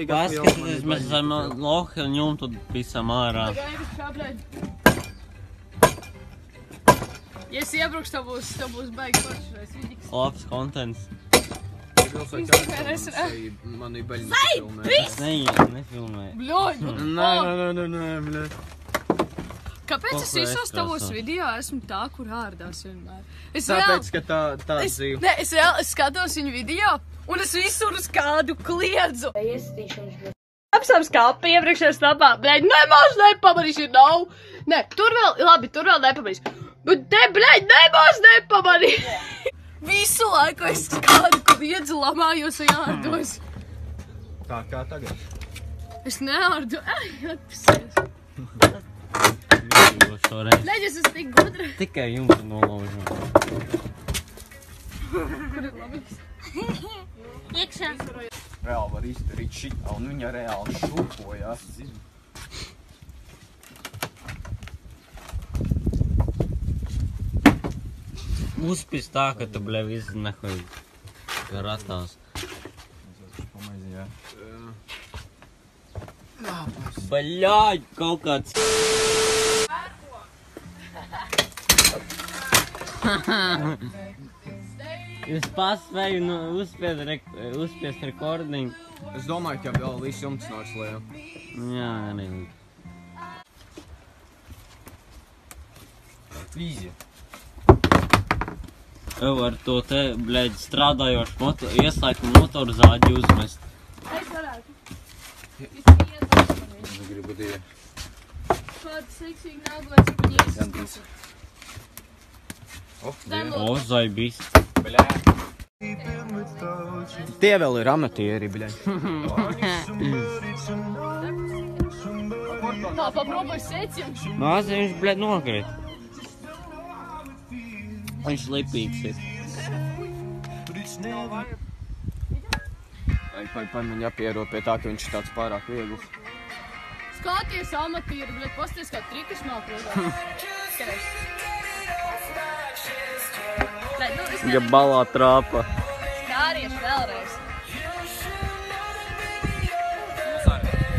Paskaties, mēs esam no Lohila ņumtu visam ārā. Ja es iebrukšu, tev būs baigi foršais. Labs kontents. Man ir baļņi nefilmē. Bļoņ! Nē. Kāpēc es visos tavos video esmu tā, kur ārdās vienmēr? Tāpēc, ka tā dzīve. Nē, es reāli skatos viņu video, un es visur uz kādu kliedzu. Apsams kāpi iepriekšējā stāvā. Bļaļ, nemaz nepamanīšu, nav. Nē, tur vēl nepamanīšu. Bet te, bļaļ, nemaz nepamanīšu. Visu laiku es kādu kliedzu lamājos vai ārdos. Tā kā tagad. Es neārdu. Atpasies. Bļaļ, es esmu tik gudra. Tikai jums nolaužam. Kur ir labīgs? Iekšā. Reāli var izdarīt šitā, un viņa reāli šūpojās. Uzpis tā, ka tu, bļa, viss nehuj ratās. Bļaļ, kaut kāds. Es paspēju uzspiest rekordiņu. Es domāju, ka vēl viss jumts nāks lejā. Jā, arī. Vīzi. Ar to te, bļaļ, strādājošu ieslēgtu motoru zāģi uzmest. Es varētu. Es gribu divi. Kāda seksīga nāglēs paņīs. Gandrīz. O, zaibīs. Tie vēl ir amatieri, bļaļ. Tā, paproboju secim. Nāzi viņš, bļaļ, nokrīt. Viņš lipīgs ir. Man jāpierod pie tā, ka viņš ir tāds pārāk viegls. Skaties amatīri, bļaļ, pasties kā trikas nav, protams. Ja balā trāpa. Skāriešu vēlreiz.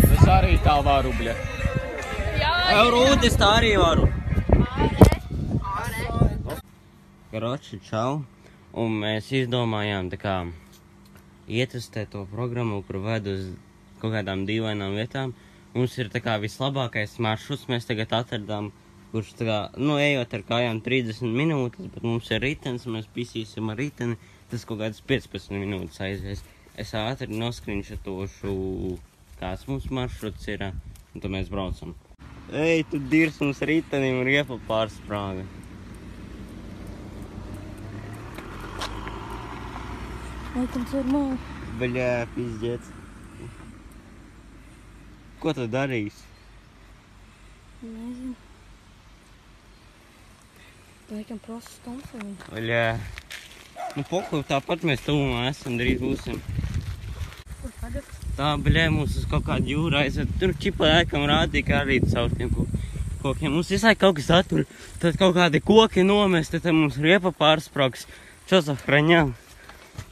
Es arī tā varu, bļa. Jā, Rūdis tā arī varu. Karoči, čau. Un mēs izdomājām tā kā ietestēt to programmu, kur ved uz kaut kādām dīvainām vietām. Mums ir tā kā vislabākais maršruts, mēs tagad atradām, kurš tā kā, ejot ar kājām 30 minūtes, bet mums ir ritenis, mēs pisīsim ar riteni, tas kaut kāds 15 minūtes aizies. Es ātri noskrinšatošu, kāds mums maršruts ir, un tad mēs braucam. Ej, tu dirs mums ritenim riepa pārsprāga. Laikams normāli. Bļā, pizdiec. Ko tu darīsi? Nezinu. Laikam prasa stomfēni. Bļā. Pokuļ, tāpat mēs tuvumā esam, drīz būsim. Kur tagad? Tā, bļā, mums uz kaut kādu jūru aizved. Tur čipa ēkam rādīja, kā arī caur tiem kokiem. Mums visai kaut kas attur. Tad kaut kādi koki nomest, tad mums riepa pārsprauks. Čo za hraņā?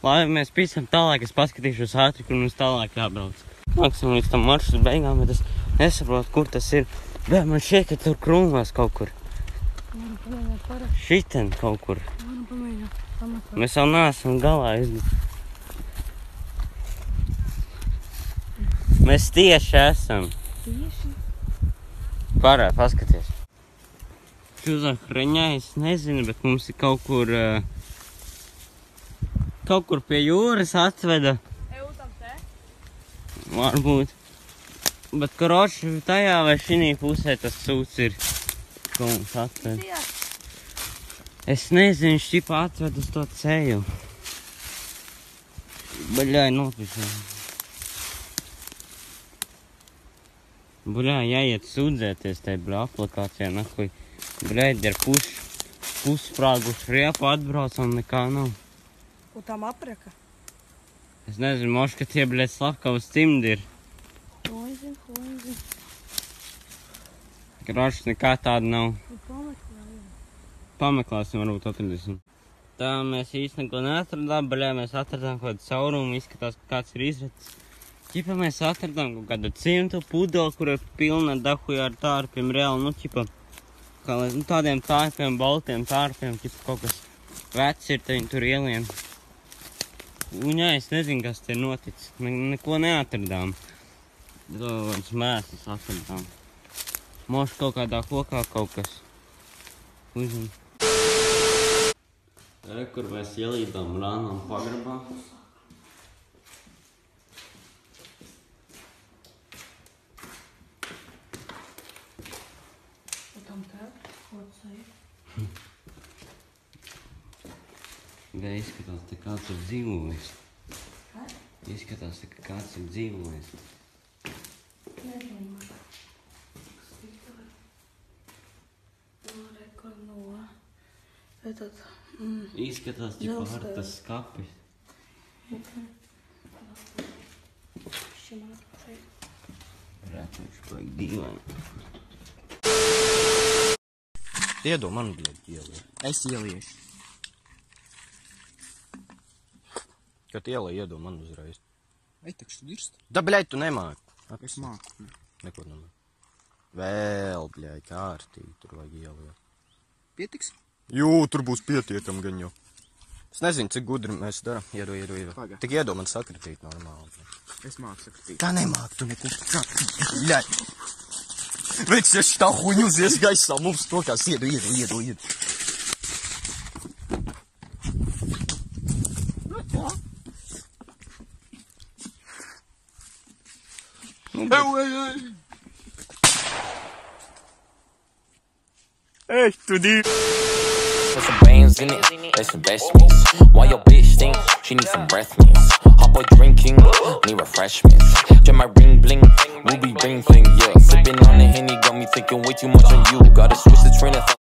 Lai mēs pisam tālāk, es paskatīšos ātri, kur mums tālāk jābrauc. Nāksim līdz tam maršrutu beigām, bet es nesaprotu, kur tas ir. Bļā, man šķiet, ka tur krūmās kaut kur. Varam pamēģināt parasti. Šiten kaut kur. Varam pamēģināt pameklēt. Mēs vēl neesam galā. Mēs tieši esam. Tieši? Pārē, paskaties. Šuzā hreņā es nezinu, bet mums ir kaut kur pie jūras atveda. Tam te? Varbūt. Bet, karoči, tajā vai šinī pusē tas sūds ir, ko mums atved. Es nezinu, šķipā atved uz to ceļu. Baļai nopišana. Baļai jāiet sūdzēties tai aplikācijā, nakuj. Baļai, ar pussprāguši riepu atbraucam, nekā nav. Un tam apreka? Es nezinu, moši, ka tie, bļai, slavkavas cimdi ir. Hoizin. Karoči, nekā tāda nav. Pameklējam. Pameklāsim, varbūt atradīsim. Tā mēs īsti neko neatradām, baļā mēs atradām kaut kādu caurumu, izskatās, ka kāds ir izratis. Ķipa mēs atradām kaut kādu cimtu pudeli, kur ir pilna dahuja ar tārpiem reāli, nu, ķipa, kā tādiem tārpiem, baltiem tārpiem, ķipa kaut kas vecs ir, tad viņi tur ielien. Un jā, es nezinu, kas te ir noticis. Neko neatradām. Kāds mēslis atradām. Moš kaut kādā kokā kaut kas. Uzņem. Re, kur mēs ielīdām rānām pagrabā. Vai izskatās, te kāds ir dzīvojis. Izskatās, te kāds ir dzīvojis. Nezinu. Izskatās, ķipa hartas skapis. Rētuši paik dīvaini. Iedod man, bļaļ, ieliet. Es ieliešu. Kad ielai iedod man uzreiz. Ei, takš tu dirst? Da, bļaļ, tu nemāki. Es māku. Neko nemāki. Vēl, bļaļ, kārtīgi, tur vajag ieliet. Pietiks? Jū, tur būs pietiekam gan jau. Es nezinu, cik gudri mēs daram. Iedod. Paga. Tik iedod man sakritīt normāli. Es māku sakritīt. Tā nemāk, tu neko sakritīt. Bļaļ. Veiks, ja šitā huņu uzies gaisā, mums to kās iedod. Ej, tu divi. Put some bands in it, let's investments. Why your bitch think she needs some breath mints? Hot boy drinking, need refreshments. Check my ring bling, ruby ring fling, yeah. Sipping on the Henny got me thinking way too much on you. Gotta switch the train of thought.